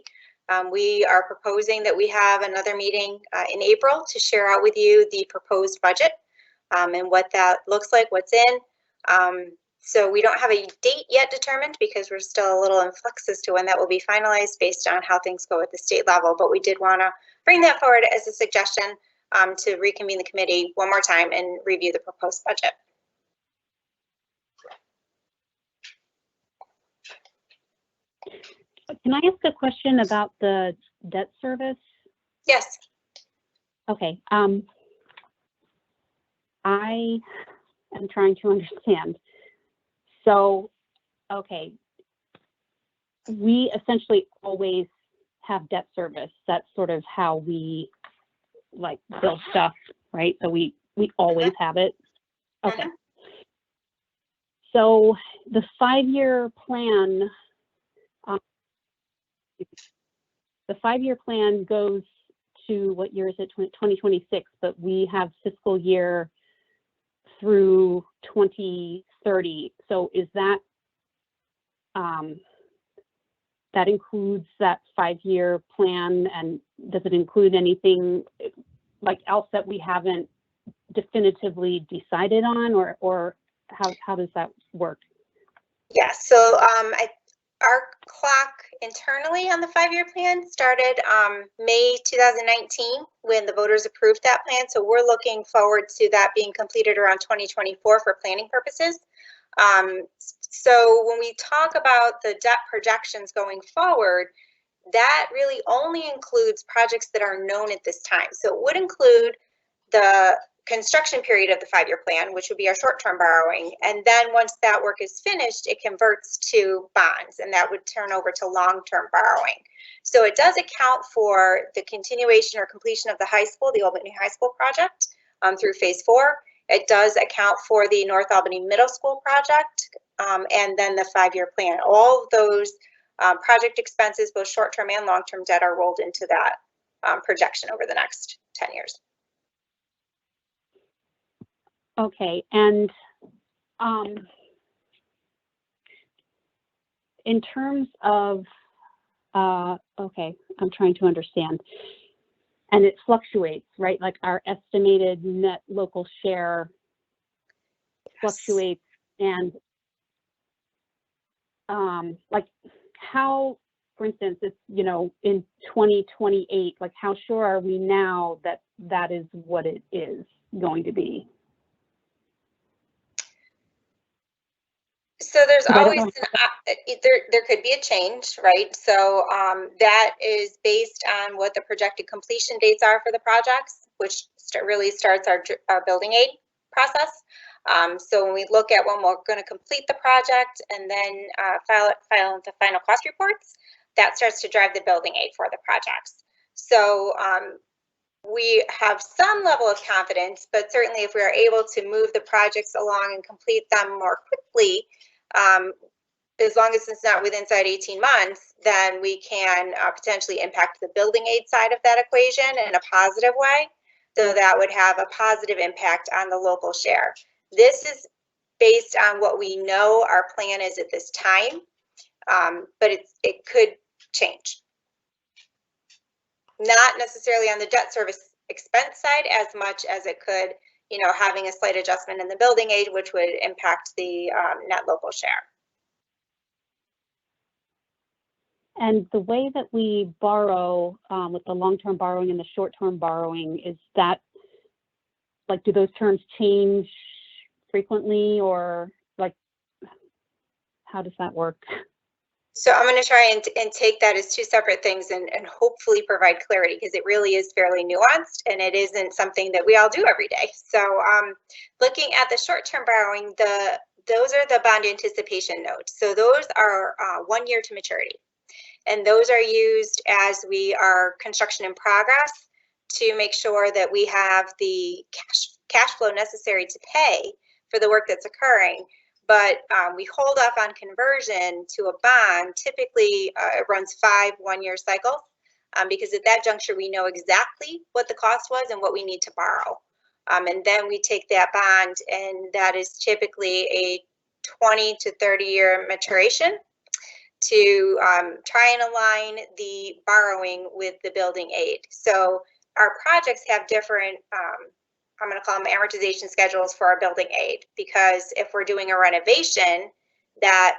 We are proposing that we have another meeting in April to share out with you the proposed budget and what that looks like, what's in. So we don't have a date yet determined because we're still a little in flux as to when that will be finalized based on how things go at the state level. But we did want to bring that forward as a suggestion to reconvene the committee one more time and review the proposed budget. Can I ask a question about the debt service? Yes. Okay. I am trying to understand. So, okay, we essentially always have debt service. That's sort of how we like build stuff, right? So we always have it. Okay. So the 5-year plan, the 5-year plan goes to, what year is it? 2026, but we have fiscal year through 2030. So is that, that includes that 5-year plan, and does it include anything like else that we haven't definitively decided on, or how does that work? Yeah, so our clock internally on the 5-year plan started May 2019 when the voters approved that plan. So we're looking forward to that being completed around 2024 for planning purposes. So when we talk about the debt projections going forward, that really only includes projects that are known at this time. So it would include the construction period of the 5-year plan, which would be our short-term borrowing. And then once that work is finished, it converts to bonds, and that would turn over to long-term borrowing. So it does account for the continuation or completion of the high school, the Albany High School project through phase 4. It does account for the North Albany Middle School project, and then the 5-year plan. All of those project expenses, both short-term and long-term debt, are rolled into that projection over the next 10 years. Okay, and in terms of, okay, I'm trying to understand. And it fluctuates, right? Like our estimated net local share fluctuates, and like how, for instance, it's, you know, in 2028, like how sure are we now that that is what it is going to be? So there's always there could be a change, right? So that is based on what the projected completion dates are for the projects, which really starts our building aid process. So when we look at when we're going to complete the project and then file the final cost reports, that starts to drive the building aid for the projects. So we have some level of confidence, but certainly if we are able to move the projects along and complete them more quickly, as long as it's not within 18 months, then we can potentially impact the building aid side of that equation in a positive way. So that would have a positive impact on the local share. This is based on what we know our plan is at this time, but it could change. Not necessarily on the debt service expense side as much as it could, you know, having a slight adjustment in the building aid, which would impact the net local share. And the way that we borrow with the long-term borrowing and the short-term borrowing, is that, like, do those terms change frequently, or like, how does that work? So I'm going to try and take that as two separate things and hopefully provide clarity, because it really is fairly nuanced and it isn't something that we all do every day. So looking at the short-term borrowing, those are the bond anticipation notes. So those are 1 year to maturity. And those are used as we are construction in progress to make sure that we have the cash flow necessary to pay for the work that's occurring. But we hold off on conversion to a bond. Typically, it runs 5 1-year cycles because at that juncture, we know exactly what the cost was and what we need to borrow. And then we take that bond, and that is typically a 20 to 30-year maturation to try and align the borrowing with the building aid. So our projects have different, I'm going to call them amortization schedules for our building aid, because if we're doing a renovation, that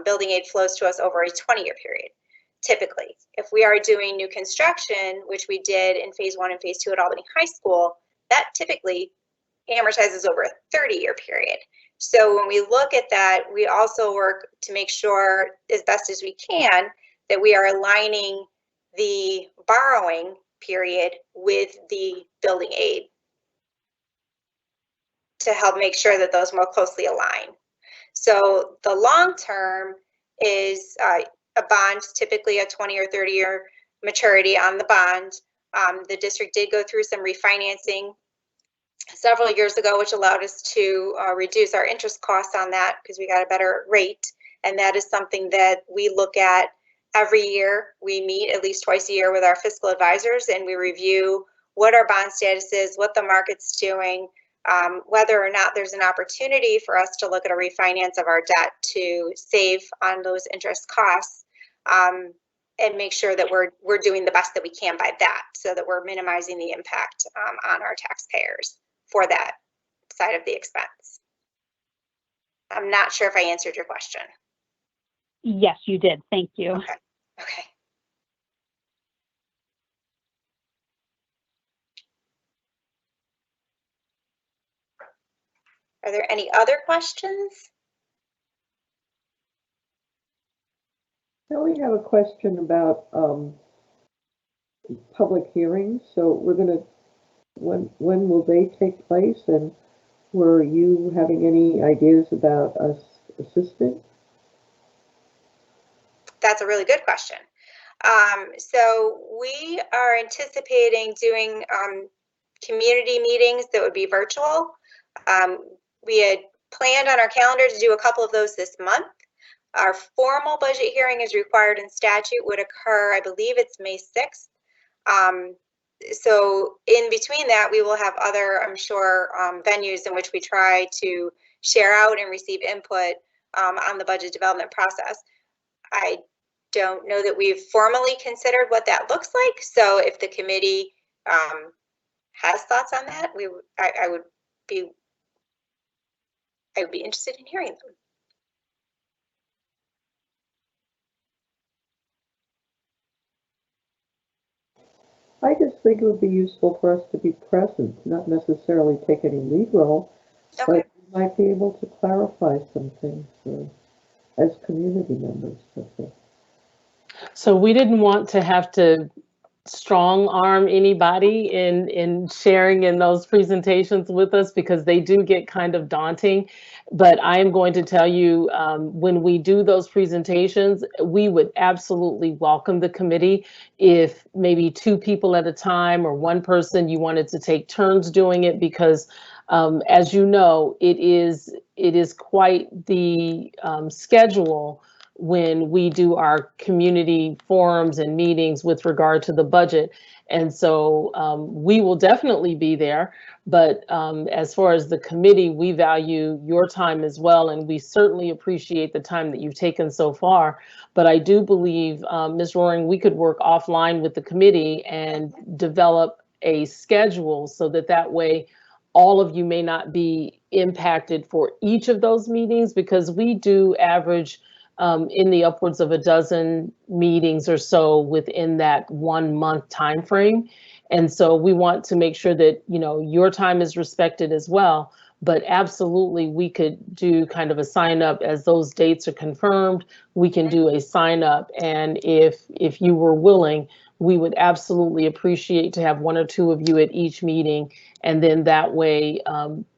building aid flows to us over a 20-year period, typically. If we are doing new construction, which we did in phase 1 and phase 2 at Albany High School, that typically amortizes over a 30-year period. So when we look at that, we also work to make sure as best as we can that we are aligning the borrowing period with the building aid to help make sure that those more closely align. So the long term is a bond, typically a 20 or 30-year maturity on the bond. The district did go through some refinancing several years ago, which allowed us to reduce our interest costs on that because we got a better rate. And that is something that we look at every year. We meet at least twice a year with our fiscal advisors, and we review what our bond status is, what the market's doing, whether or not there's an opportunity for us to look at a refinance of our debt to save on those interest costs, and make sure that we're doing the best that we can by that, so that we're minimizing the impact on our taxpayers for that side of the expense. I'm not sure if I answered your question. Yes, you did. Thank you. Okay. Okay. Are there any other questions? Now we have a question about public hearings. So we're going to, when will they take place, and were you having any ideas about us assisting? That's a really good question. So we are anticipating doing community meetings that would be virtual. We had planned on our calendar to do a couple of those this month. Our formal budget hearing is required in statute, would occur, I believe it's May 6th. So in between that, we will have other, I'm sure, venues in which we try to share out and receive input on the budget development process. I don't know that we've formally considered what that looks like. So if the committee has thoughts on that, I would be interested in hearing them. I just think it would be useful for us to be present, not necessarily take any lead role, Okay. but we might be able to clarify some things as community members. So we didn't want to have to strong arm anybody in sharing in those presentations with us, because they do get kind of daunting. But I am going to tell you, when we do those presentations, we would absolutely welcome the committee if maybe 2 people at a time or 1 person, you wanted to take turns doing it, because as you know, it is quite the schedule when we do our community forums and meetings with regard to the budget. And so we will definitely be there. But as far as the committee, we value your time as well. And we certainly appreciate the time that you've taken so far. But I do believe, Ms. Roaring, we could work offline with the committee and develop a schedule so that way all of you may not be impacted for each of those meetings, because we do average in the upwards of a dozen meetings or so within that 1 month time frame. And so we want to make sure that, you know, your time is respected as well. But absolutely, we could do kind of a sign up as those dates are confirmed. We can do a sign up, and if you were willing, we would absolutely appreciate to have 1 or 2 of you at each meeting, and then that way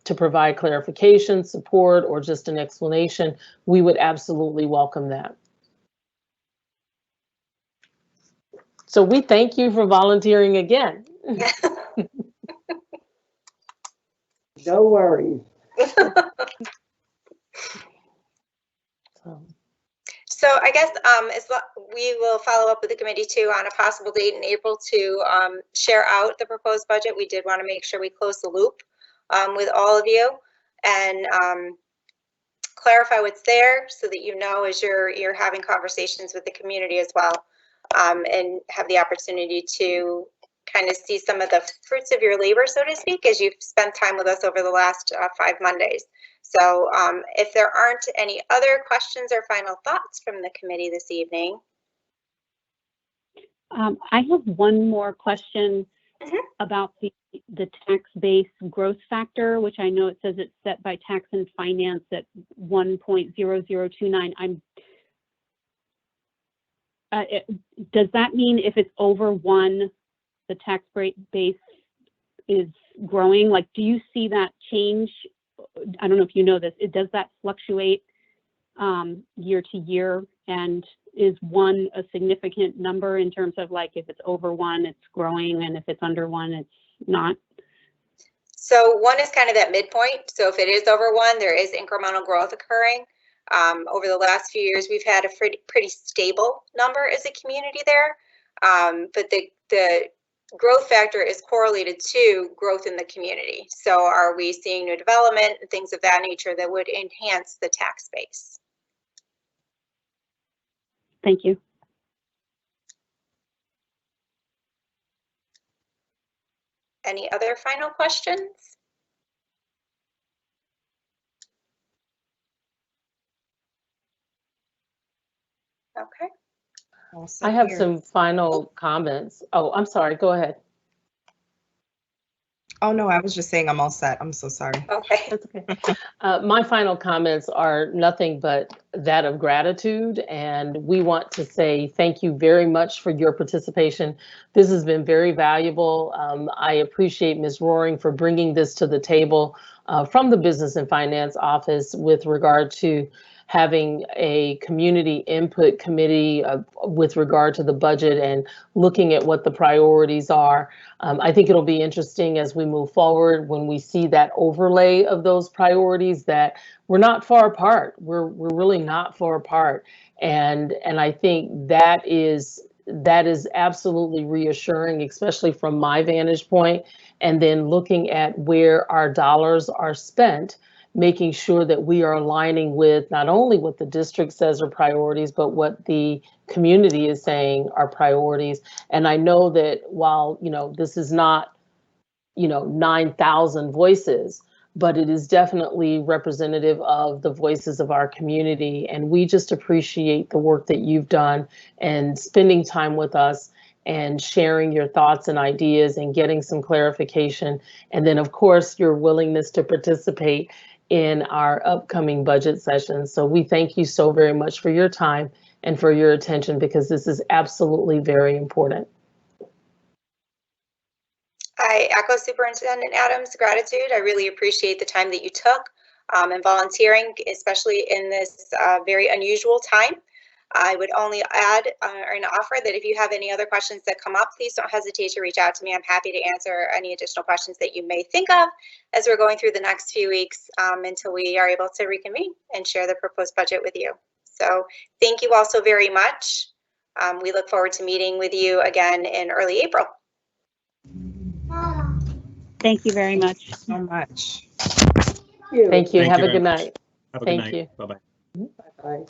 to provide clarification, support, or just an explanation. We would absolutely welcome that. So we thank you for volunteering again. No worries. So I guess we will follow up with the committee too on a possible date in April to share out the proposed budget. We did want to make sure we close the loop with all of you and clarify what's there so that you know as you're having conversations with the community as well, and have the opportunity to kind of see some of the fruits of your labor, so to speak, as you've spent time with us over the last 5 Mondays. So if there aren't any other questions or final thoughts from the committee this evening. I have one more question about the tax base growth factor, which I know it says it's set by tax and finance at 1.0029. Does that mean if it's over 1, the tax base is growing? Like, do you see that change? I don't know if you know this. Does that fluctuate year to year? And is 1 a significant number in terms of like if it's over 1, it's growing, and if it's under 1, it's not? So 1 is kind of that midpoint. So if it is over 1, there is incremental growth occurring. Over the last few years, we've had a pretty stable number as a community there. But the growth factor is correlated to growth in the community. So are we seeing new development and things of that nature that would enhance the tax base? Thank you. Any other final questions? Okay. I have some final comments. Oh, I'm sorry. Go ahead. Oh, no, I was just saying I'm all set. I'm so sorry. Okay. That's okay. My final comments are nothing but that of gratitude, and we want to say thank you very much for your participation. This has been very valuable. I appreciate Ms. Roaring for bringing this to the table from the Business and Finance Office with regard to having a community input committee with regard to the budget and looking at what the priorities are. I think it'll be interesting as we move forward when we see that overlay of those priorities that we're not far apart. We're really not far apart. And I think that is absolutely reassuring, especially from my vantage point. And then looking at where our dollars are spent, making sure that we are aligning with not only what the district says are priorities, but what the community is saying are priorities. And I know that while, you know, this is not, you know, 9,000 voices, but it is definitely representative of the voices of our community. And we just appreciate the work that you've done and spending time with us and sharing your thoughts and ideas and getting some clarification. And then, of course, your willingness to participate in our upcoming budget sessions. So we thank you so very much for your time and for your attention, because this is absolutely very important. I echo Superintendent Adams' gratitude. I really appreciate the time that you took and volunteering, especially in this very unusual time. I would only add and offer that if you have any other questions that come up, please don't hesitate to reach out to me. I'm happy to answer any additional questions that you may think of as we're going through the next few weeks until we are able to reconvene and share the proposed budget with you. So thank you all so very much. We look forward to meeting with you again in early April. Thank you very much. Thank you so much. Thank you. Thank you. Thank Have you a very good much. night. Have a Thank good night. you. Bye-bye. Bye.